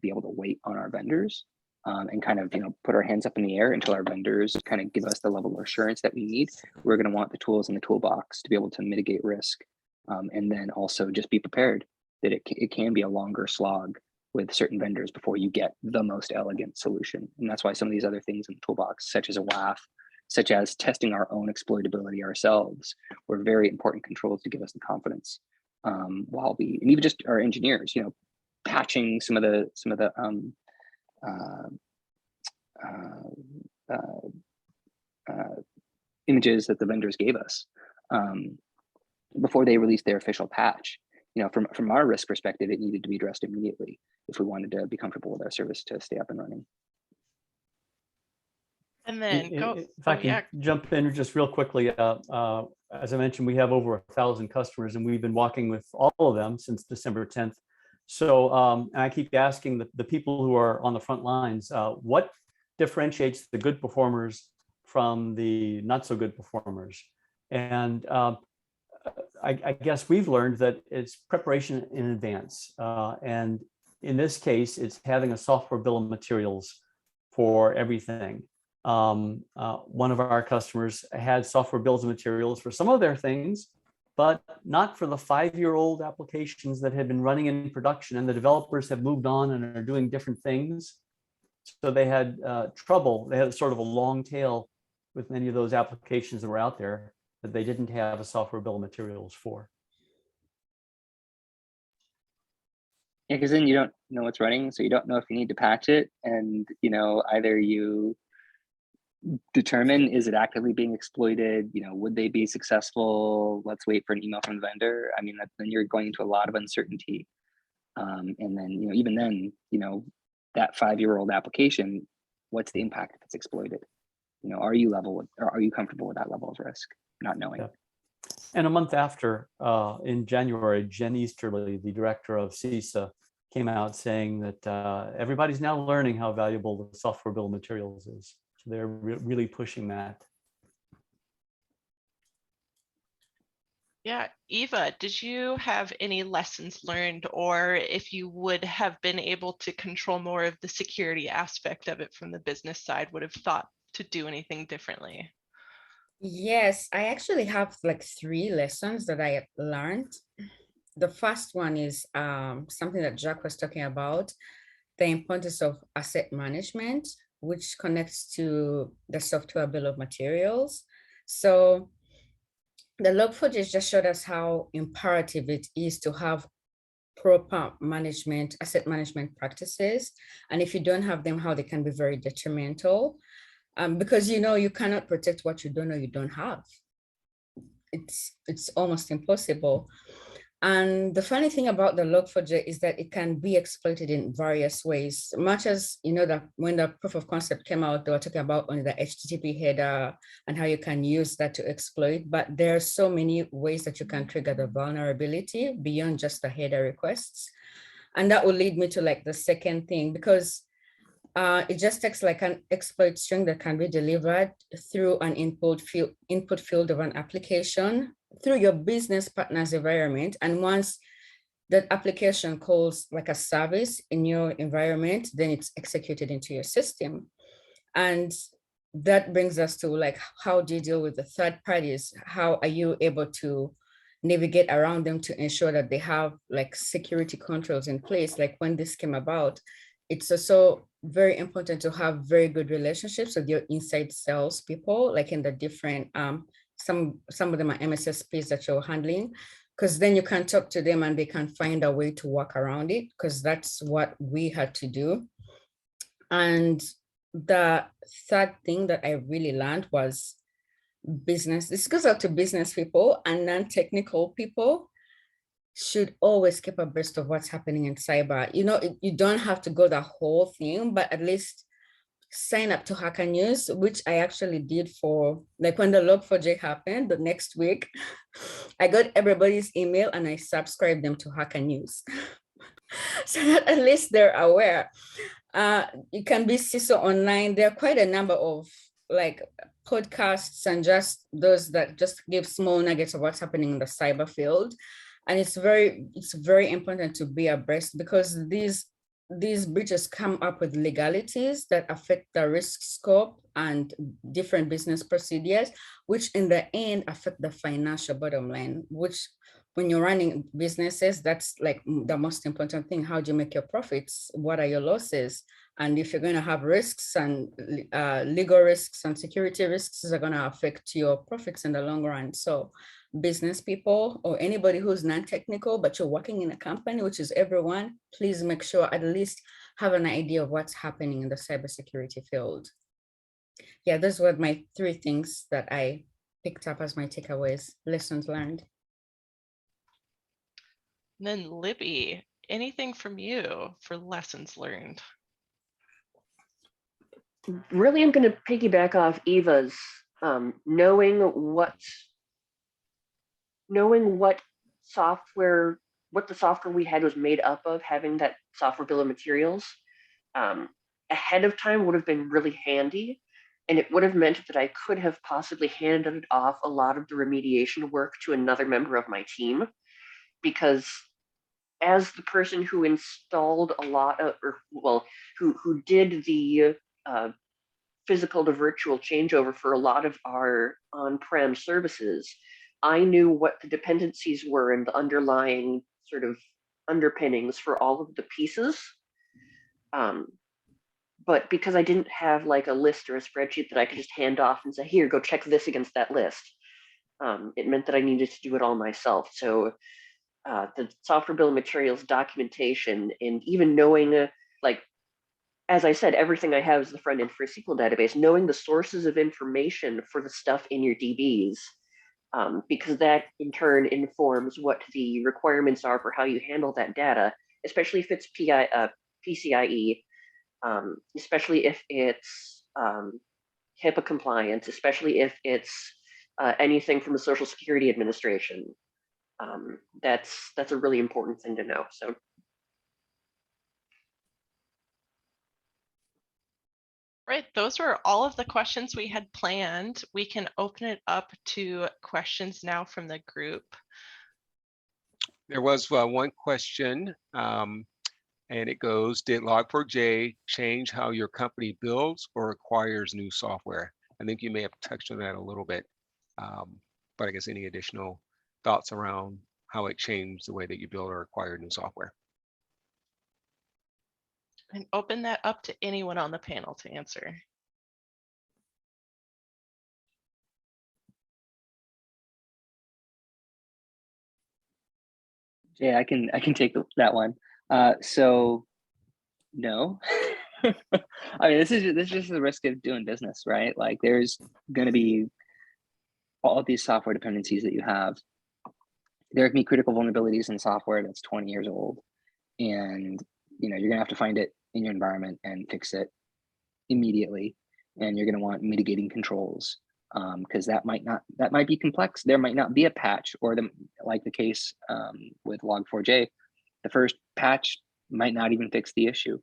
be able to wait on our vendors and kind of put our hands up in the air until our vendors kind of give us the level of assurance that we need. We're going to want the tools in the toolbox to be able to mitigate risk, and then also just be prepared that it can be a longer slog with certain vendors before you get the most elegant solution. And that's why some of these other things in the toolbox, such as a WAF, such as testing our own exploitability ourselves, were very important controls to give us the confidence. And even just our engineers, patching some of the images that the vendors gave us before they released their official patch. From our risk perspective, it needed to be addressed immediately if we wanted to be comfortable with our service to stay up and running. And then if I can jump in just real quickly, as I mentioned, we have over 1,000 customers, and we've been walking with all of them since December 10th. So and I keep asking the people who are on the front lines, what differentiates the good performers from the not so good performers? And I guess we've learned that it's preparation in advance. And in this case, it's having a software bill of materials for everything. One of our customers had software bills of materials for some of their things, but not for the 5-year-old applications that had been running in production, and the developers have moved on and are doing different things. So they had trouble. They had sort of a long tail with many of those applications that were out there that they didn't have a software bill of materials for. Yeah, because then you don't know what's running, so you don't know if you need to patch it, and either you determine, is it actively being exploited? Would they be successful? Let's wait for an email from the vendor. I mean, then you're going into a lot of uncertainty, and then even then, that 5-year-old application, what's the impact if it's exploited? Are you comfortable with that level of risk? Not knowing. Yeah. And a month after, in January, Jen Easterly, the director of CISO, came out saying that everybody's now learning how valuable the software bill of materials is. So they're really pushing that. Yeah, Eva, did you have any lessons learned, or if you would have been able to control more of the security aspect of it from the business side, would have thought to do anything differently? Yes, I actually have like 3 lessons that I learned. The first one is something that Jack was talking about, the importance of asset management, which connects to the software bill of materials. So the Log4j just showed us how imperative it is to have proper management, asset management practices. And if you don't have them, how they can be very detrimental. Because you cannot protect what you don't know you don't have. It's almost impossible. And the funny thing about the Log4j is that it can be exploited in various ways. Much as that when the proof of concept came out, they were talking about only the HTTP header and how you can use that to exploit. But there are so many ways that you can trigger the vulnerability beyond just the header requests. And that will lead me to like the second thing, because it just takes like an exploit string that can be delivered through an input field of an application through your business partner's environment. And once that application calls like a service in your environment, then it's executed into your system. And that brings us to like, how do you deal with the third parties? How are you able to navigate around them to ensure that they have like security controls in place? Like when this came about, it's also very important to have very good relationships with your inside sales people, like in the different, some of them are MSSPs that you're handling, because then you can talk to them and they can find a way to work around it, because that's what we had to do. And the third thing that I really learned was business. This goes out to business people and non-technical people should always keep abreast of what's happening in cyber. You don't have to go the whole thing, but at least sign up to Hacker News, which I actually did for like when the Log4j happened the next week. I got everybody's email and I subscribed them to Hacker News. So that at least they're aware. You can be CISO online. There are quite a number of like podcasts and just those that just give small nuggets of what's happening in the cyber field. And it's very important to be abreast, because these breaches come up with legalities that affect the risk scope and different business procedures, which in the end affect the financial bottom line, which when you're running businesses, that's like the most important thing. How do you make your profits? What are your losses? And if you're going to have risks and legal risks and security risks are going to affect your profits in the long run. So business people or anybody who's non-technical, but you're working in a company, which is everyone, please make sure at least have an idea of what's happening in the cybersecurity field. Yeah, those were my 3 things that I picked up as my takeaways, lessons learned. And then Libby, anything from you for lessons learned? Really, I'm going to piggyback off Eva's knowing what software, what the software we had was made up of, having that software bill of materials ahead of time would have been really handy. And it would have meant that I could have possibly handed off a lot of the remediation work to another member of my team, because as the person who installed a lot of, who did the physical to virtual changeover for a lot of our on-prem services, I knew what the dependencies were and the underlying sort of underpinnings for all of the pieces. But because I didn't have like a list or a spreadsheet that I could just hand off and say, here, go check this against that list, it meant that I needed to do it all myself. So the software bill of materials documentation, and even knowing, like, as I said, everything I have is the front end for a SQL database, knowing the sources of information for the stuff in your DBs, because that in turn informs what the requirements are for how you handle that data, especially if it's PCIe, especially if it's HIPAA compliant, especially if it's anything from the Social Security Administration. That's a really important thing to know. So. Right, those were all of the questions we had planned. We can open it up to questions now from the group. There was one question, and it goes, did Log4j change how your company builds or acquires new software? I think you may have touched on that a little bit, but I guess any additional thoughts around how it changed the way that you build or acquire new software? And open that up to anyone on the panel to answer. Yeah, I can take that one. So no. I mean, this is just the risk of doing business, right? Like there's going to be all of these software dependencies that you have. There can be critical vulnerabilities in software that's 20 years old, and you're gonna have to find it in your environment and fix it immediately. And you're gonna want mitigating controls, because that might be complex. There might not be a patch, or like the case with Log4j, the first patch might not even fix the issue.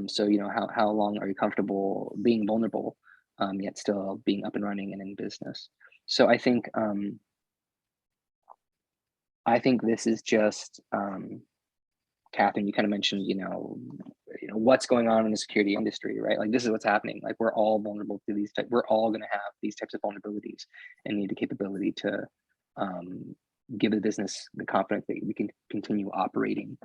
So how long are you comfortable being vulnerable, yet still being up and running and in business? So I think this is just, Kathryn, you kind of mentioned, what's going on in the security industry, right? Like this is what's happening. Like we're all vulnerable to these we're all going to have these types of vulnerabilities and need the capability to give the business the confidence that we can continue operating,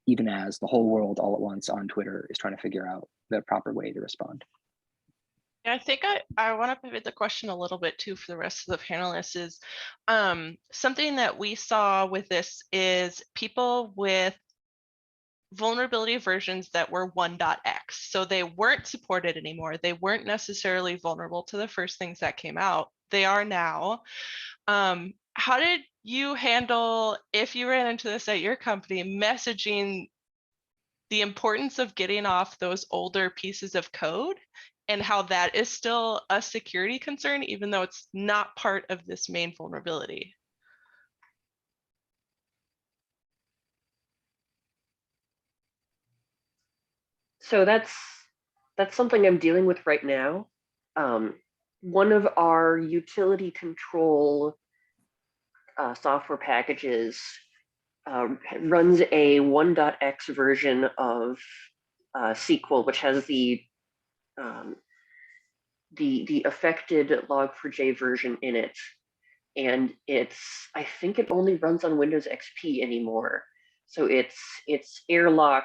even as the whole world all at once on Twitter is trying to figure out the proper way to respond. Yeah, I think I want to pivot the question a little bit too for the rest of the panelists is something that we saw with this is people with vulnerability versions that were 1.x. So they weren't supported anymore. They weren't necessarily vulnerable to the first things that came out. They are now. How did you handle, if you ran into this at your company, messaging the importance of getting off those older pieces of code and how that is still a security concern, even though it's not part of this main vulnerability? So that's something I'm dealing with right now. One of our utility control software packages runs a 1.x version of SQL, which has the affected Log4j version in it, and I think it only runs on Windows XP anymore. So it's airlocked,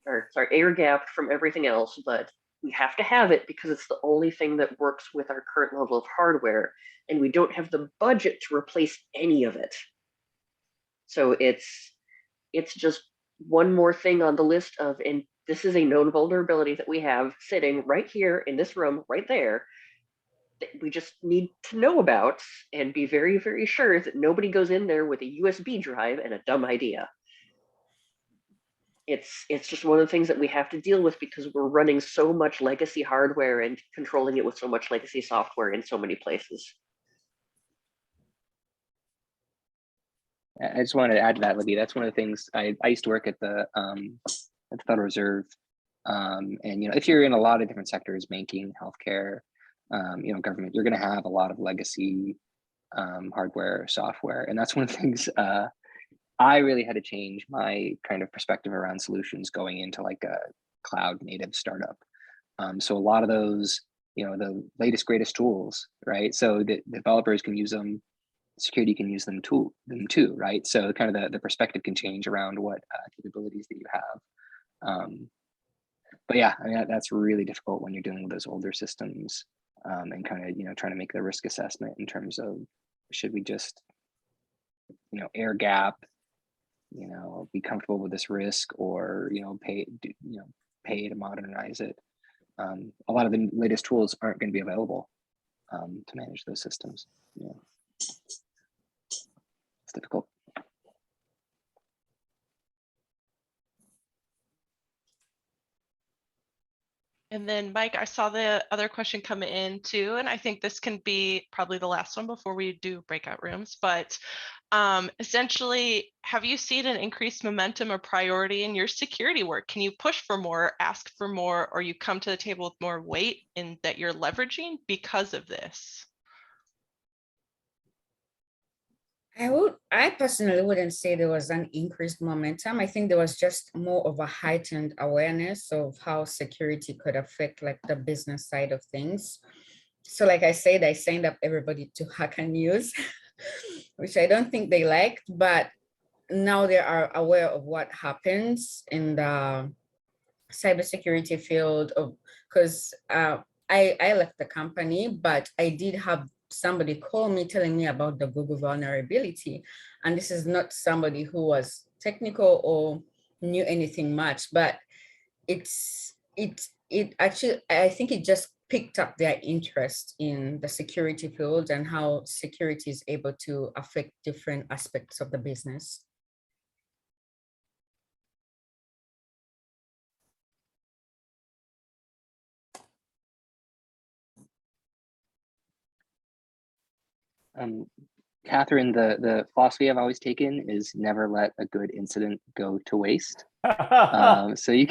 or sorry, air gapped from everything else, but we have to have it because it's the only thing that works with our current level of hardware, and we don't have the budget to replace any of it. So it's just one more thing on the list of, and this is a known vulnerability that we have sitting right here in this room, right there, that we just need to know about and be very, very sure that nobody goes in there with a USB drive and a dumb idea. It's just one of the things that we have to deal with because we're running so much legacy hardware and controlling it with so much legacy software in so many places. I just wanted to add to that, Libby. That's one of the things I used to work at the Federal Reserve, and if you're in a lot of different sectors, banking, healthcare, government, you're going to have a lot of legacy hardware, software, and that's one of the things I really had to change my kind of perspective around solutions going into like a cloud native startup. So a lot of those, the latest greatest tools, right? So the developers can use them. Security can use them too, right? So kind of the perspective can change around what capabilities that you have. But yeah, I mean, that's really difficult when you're dealing with those older systems, and kind of trying to make the risk assessment in terms of, should we just air gap, be comfortable with this risk, or pay to modernize it. A lot of the latest tools aren't going to be available to manage those systems. It's difficult. And then Mike, I saw the other question come in too, and I think this can be probably the last one before we do breakout rooms, but essentially, have you seen an increased momentum or priority in your security work? Can you push for more, ask for more, or you come to the table with more weight in that you're leveraging because of this? I personally wouldn't say there was an increased momentum. I think there was just more of a heightened awareness of how security could affect like the business side of things. So like I said, I signed up everybody to Hacker News, which I don't think they liked, but now they are aware of what happens in the cybersecurity field, of because I left the company, but I did have somebody called me telling me about the Google vulnerability. And this is not somebody who was technical or knew anything much, but it actually, I think it just picked up their interest in the security field and how security is able to affect different aspects of the business. Kathryn, the philosophy I've always taken is never let a good incident go to waste. So you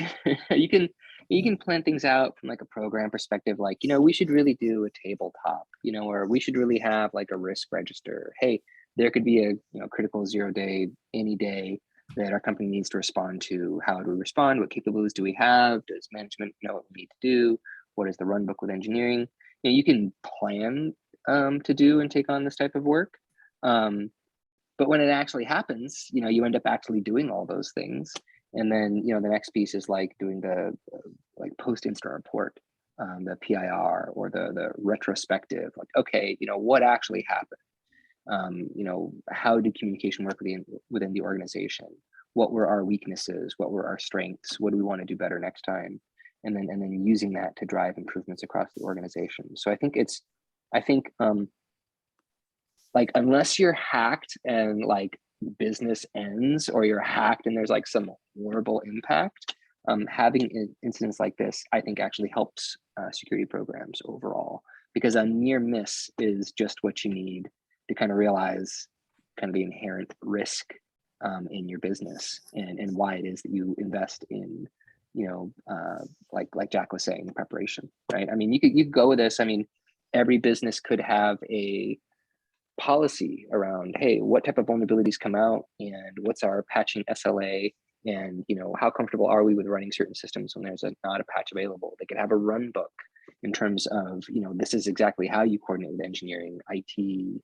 can you can plan things out from like a program perspective, like, we should really do a tabletop, or we should really have like a risk register. Hey, there could be a critical 0 day any day that our company needs to respond to. How do we respond? What capabilities do we have? Does management know what we need to do? What is the run book with engineering? You can plan to do and take on this type of work. But when it actually happens, you end up actually doing all those things. And then, the next piece is like doing the like post-incident report, the PIR or the retrospective, like, okay, what actually happened? How did communication work within the organization? What were our weaknesses? What were our strengths? What do we want to do better next time? And then using that to drive improvements across the organization. So I think like, unless you're hacked and like business ends, or you're hacked and there's like some horrible impact, having incidents like this, I think actually helps security programs overall, because a near miss is just what you need to kind of realize kind of the inherent risk in your business, and why it is that you invest in, like Jack was saying, preparation, right? I mean, you could go with this. I mean, every business could have a policy around, hey, what type of vulnerabilities come out, and what's our patching SLA, and how comfortable are we with running certain systems when there's not a patch available. They could have a run book in terms of, this is exactly how you coordinate with engineering, IT,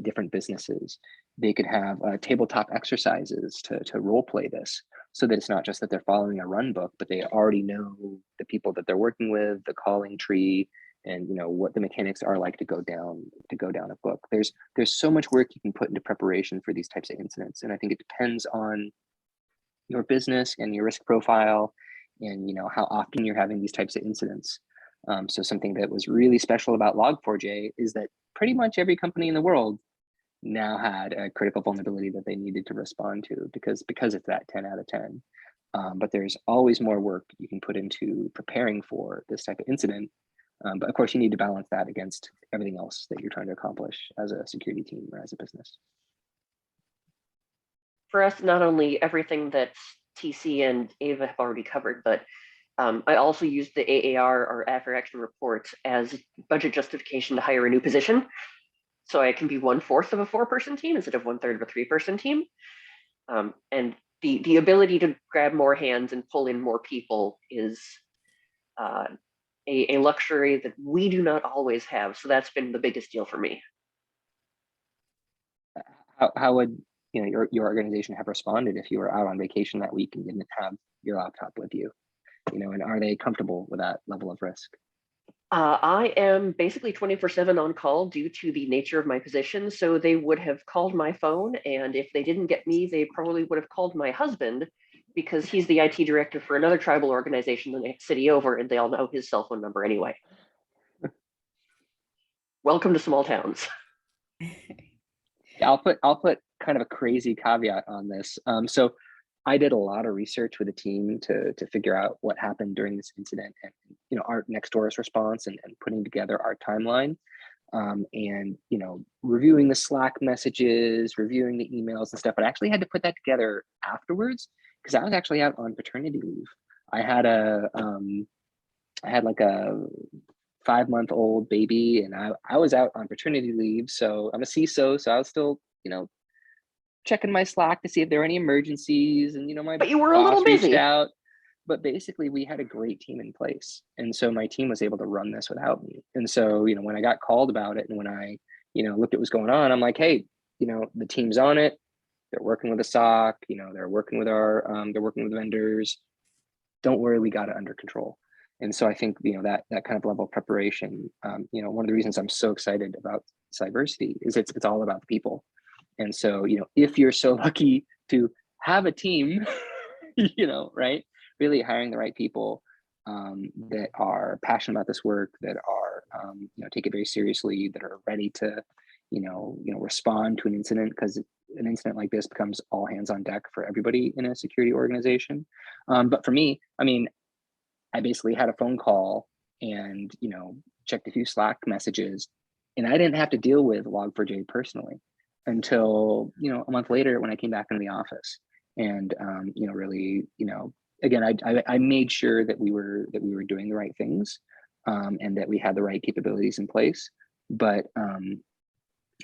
different businesses. They could have tabletop exercises to role play this, so that it's not just that they're following a run book, but they already know the people that they're working with, the calling tree, and what the mechanics are like to go down a book. There's so much work you can put into preparation for these types of incidents, and I think it depends on your business and your risk profile, and how often you're having these types of incidents. So something that was really special about Log4j is that pretty much every company in the world now had a critical vulnerability that they needed to respond to, because it's that 10 out of 10. But there's always more work you can put into preparing for this type of incident. But of course, you need to balance that against everything else that you're trying to accomplish as a security team or as a business. For us, not only everything that TC and Ava have already covered, but I also use the AAR, or After Action Report, as budget justification to hire a new position. So I can be 1/4 of a 4-person team instead of 1/3 of a 3-person team. And the ability to grab more hands and pull in more people is a luxury that we do not always have. So that's been the biggest deal for me. How would your organization have responded if you were out on vacation that week and didn't have your laptop with you? And are they comfortable with that level of risk? I am basically 24/7 on call due to the nature of my position. So they would have called my phone, and if they didn't get me, they probably would have called my husband, because he's the IT director for another tribal organization the next city over, and they all know his cell phone number anyway. Welcome to small towns. Yeah, I'll put kind of a crazy caveat on this. So I did a lot of research with the team to figure out what happened during this incident, and our NextDoor's response, and putting together our timeline, and reviewing the Slack messages, reviewing the emails and stuff. But I actually had to put that together afterwards, because I was actually out on paternity leave. I had like a 5-month-old baby, and I was out on paternity leave. So I'm a CISO, so I was still checking my Slack to see if there were any emergencies, and my But you were a little boss busy. reached out. But basically, we had a great team in place, and so my team was able to run this without me. And so when I got called about it, and when I looked at what's going on, I'm like, hey, the team's on it. They're working with the SOC. They're working with they're working with vendors. Don't worry, we got it under control. And so I think, that kind of level of preparation, one of the reasons I'm so excited about Cyversity is it's all about the people. And so, if you're so lucky to have a team, right, really hiring the right people that are passionate about this work, that are, take it very seriously, that are ready to, respond to an incident, because an incident like this becomes all hands on deck for everybody in a security organization. But for me, I basically had a phone call and, checked a few Slack messages, and I didn't have to deal with Log4j personally until, a month later when I came back into the office. And, really, again, I made sure that we were doing the right things and that we had the right capabilities in place. But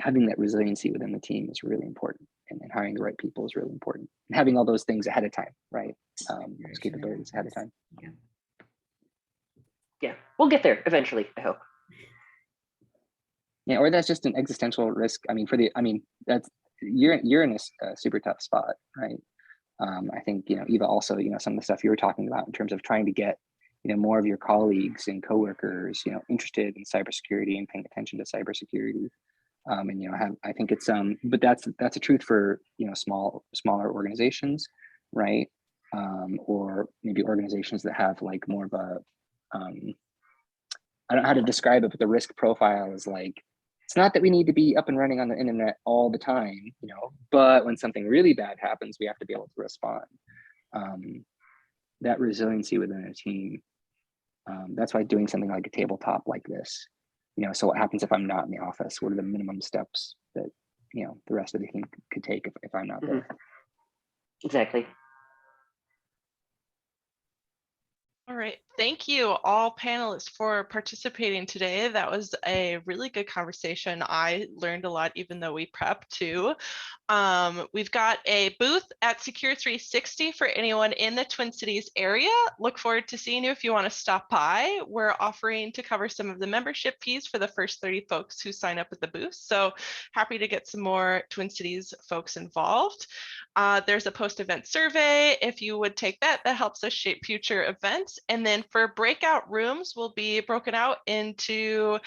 having that resiliency within the team is really important, and hiring the right people is really important. And having all those things ahead of time, right? Those capabilities ahead of time. Yeah, we'll get there eventually, I hope. Yeah, or that's just an existential risk. That's you're in a super tough spot, right? I think Eva also, some of the stuff you were talking about in terms of trying to get more of your colleagues and coworkers interested in cybersecurity and paying attention to cybersecurity. And I think it's but that's a truth for smaller organizations, right? Or maybe organizations that have like more of a I don't know how to describe it, but the risk profile is like, it's not that we need to be up and running on the internet all the time, but when something really bad happens, we have to be able to respond. That resiliency within a team, that's why doing something like a tabletop like this, so what happens if I'm not in the office? What are the minimum steps that, the rest of the team could take if I'm not there? Exactly. All right. Thank you all panelists for participating today. That was a really good conversation. I learned a lot, even though we prepped too. We've got a booth at Secure 360 for anyone in the Twin Cities area. Look forward to seeing you if you want to stop by. We're offering to cover some of the membership fees for the first 30 folks who sign up at the booth. So happy to get some more Twin Cities folks involved. There's a post-event survey. If you would take that, that helps us shape future events. And then for breakout rooms, will be broken out into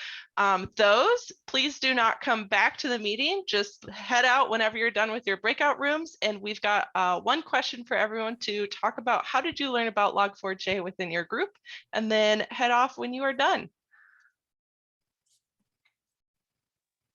those. Please do not come back to the meeting. Just head out whenever you're done with your breakout rooms. And we've got one question for everyone to talk about. How did you learn about Log4j within your group? And then head off when you are done.